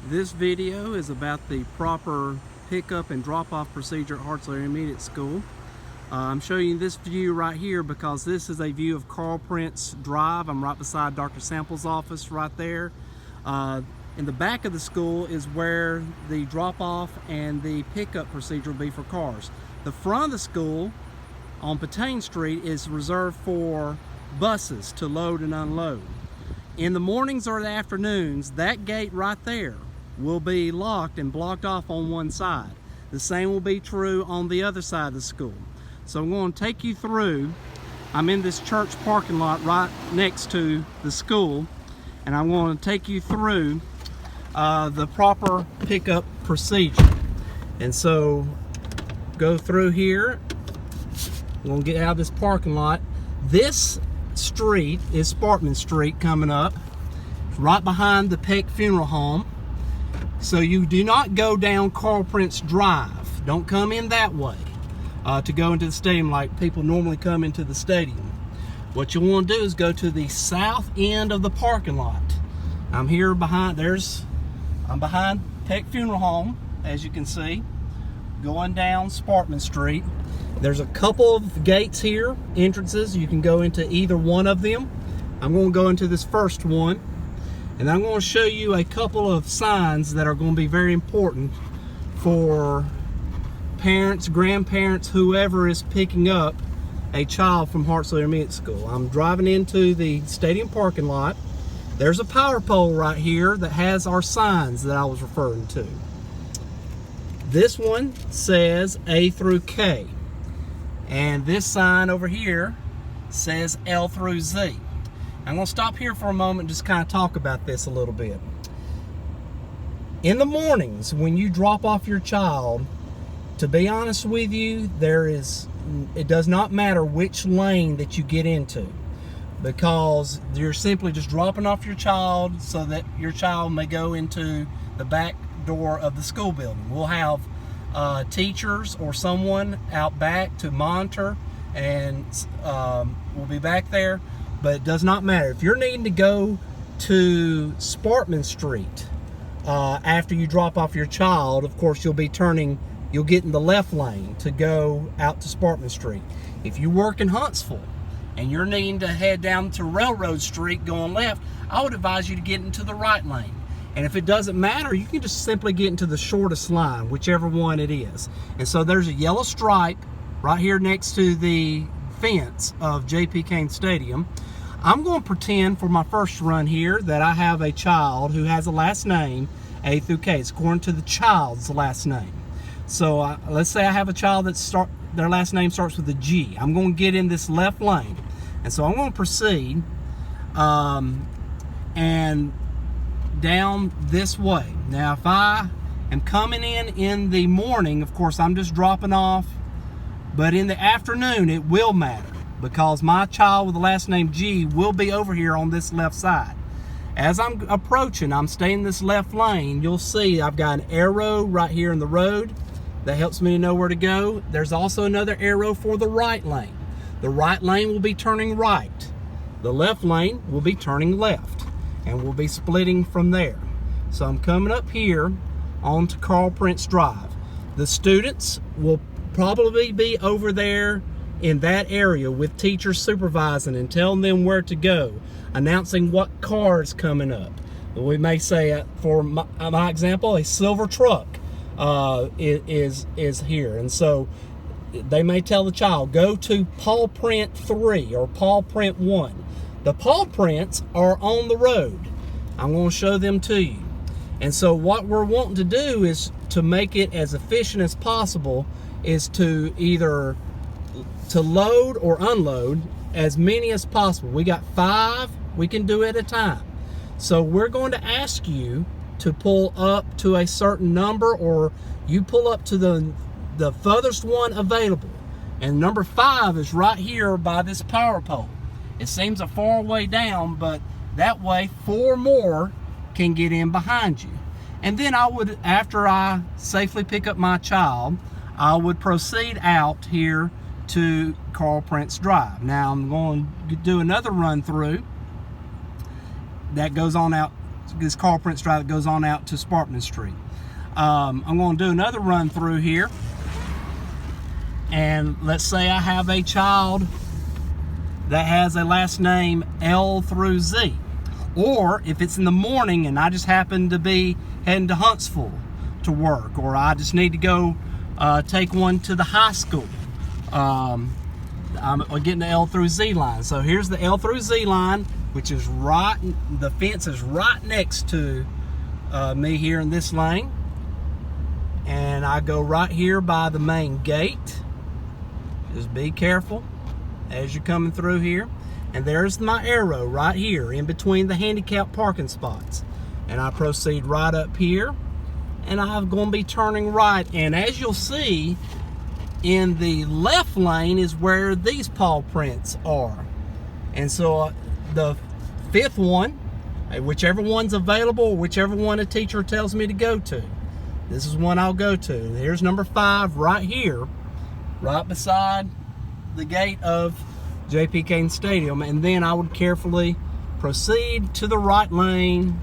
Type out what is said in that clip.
This video is about the proper pickup and drop-off procedure at Hartselle Intermediate School. I'm showing you this view right here because this is a view of Carl Prince Drive. I'm right beside Dr. Sample's office right there. In the back of the school is where the drop-off and the pickup procedure will be for cars. The front of the school on Patain Street is reserved for buses to load and unload. In the mornings or the afternoons, that gate right there will be locked and blocked off on one side. The same will be true on the other side of the school. So I'm going to take you through. I'm in this church parking lot right next to the school, and I'm going to take you through the proper pickup procedure. And so go through here. I'm going to get out of this parking lot. This street is Sparkman Street coming up, right behind the Peck Funeral Home. So you do not go down Carl Prince Drive. Don't come in that way to go into the stadium like people normally come into the stadium. What you want to do is go to the south end of the parking lot. I'm here behind, I'm behind Peck Funeral Home, as you can see, going down Sparkman Street. There's a couple of gates here, entrances. You can go into either one of them. I'm going to go into this first one, and I'm going to show you a couple of signs that are going to be very important for parents, grandparents, whoever is picking up a child from Hartselle Intermediate School. I'm driving into the stadium parking lot. There's a power pole right here that has our signs that I was referring to. This one says A through K. And this sign over here says L through Z. I'm going to stop here for a moment and just kind of talk about this a little bit. In the mornings, when you drop off your child, to be honest with you, it does not matter which lane that you get into, because you're simply just dropping off your child so that your child may go into the back door of the school building. We'll have teachers or someone out back to monitor, and we'll be back there. But it does not matter. If you're needing to go to Sparkman Street after you drop off your child, of course you'll get in the left lane to go out to Sparkman Street. If you work in Huntsville and you're needing to head down to Railroad Street going left, I would advise you to get into the right lane. And if it doesn't matter, you can just simply get into the shortest line, whichever one it is. And so there's a yellow stripe right here next to the fence of J.P. Cain Stadium. I'm going to pretend for my first run here that I have a child who has a last name A through K. It's according to the child's last name. So let's say I have a child that their last name starts with a G. I'm going to get in this left lane. And so I'm going to proceed and down this way. Now, if I am coming in the morning, of course, I'm just dropping off. But in the afternoon, it will matter, because my child with the last name G will be over here on this left side. As I'm approaching, I'm staying in this left lane. You'll see I've got an arrow right here in the road that helps me to know where to go. There's also another arrow for the right lane. The right lane will be turning right. The left lane will be turning left, and we'll be splitting from there. So I'm coming up here onto Carl Prince Drive. The students will probably be over there in that area with teachers supervising and telling them where to go, announcing what car is coming up. We may say, for my example, a silver truck is here. And so they may tell the child, go to paw print 3 or paw print 1. The paw prints are on the road. I'm going to show them to you. And so what we're wanting to do is to make it as efficient as possible, is to either to load or unload as many as possible. We got 5 we can do at a time. So we're going to ask you to pull up to a certain number, or you pull up to the furthest one available. And number 5 is right here by this power pole. It seems a far way down, but that way 4 more can get in behind you. And then I would, after I safely pick up my child, I would proceed out here to Carl Prince Drive. Now I'm going to do another run through that goes on out this Carl Prince Drive that goes on out to Sparkman Street. I'm going to do another run through here, and let's say I have a child that has a last name L through Z, or if it's in the morning and I just happen to be heading to Huntsville to work, or I just need to go take one to the high school, I'm getting the L through Z line. So here's the L through Z line, which is right, the fence is right next to me here in this lane, and I go right here by the main gate. Just be careful as you're coming through here, and there's my arrow right here in between the handicap parking spots, and I proceed right up here, and I'm going to be turning right, and as you'll see, in the left lane is where these paw prints are. And so the fifth one, whichever one's available, whichever one a teacher tells me to go to, this is one I'll go to. Here's number 5 right here, right beside the gate of J.P. Cain Stadium, and then I would carefully proceed to the right lane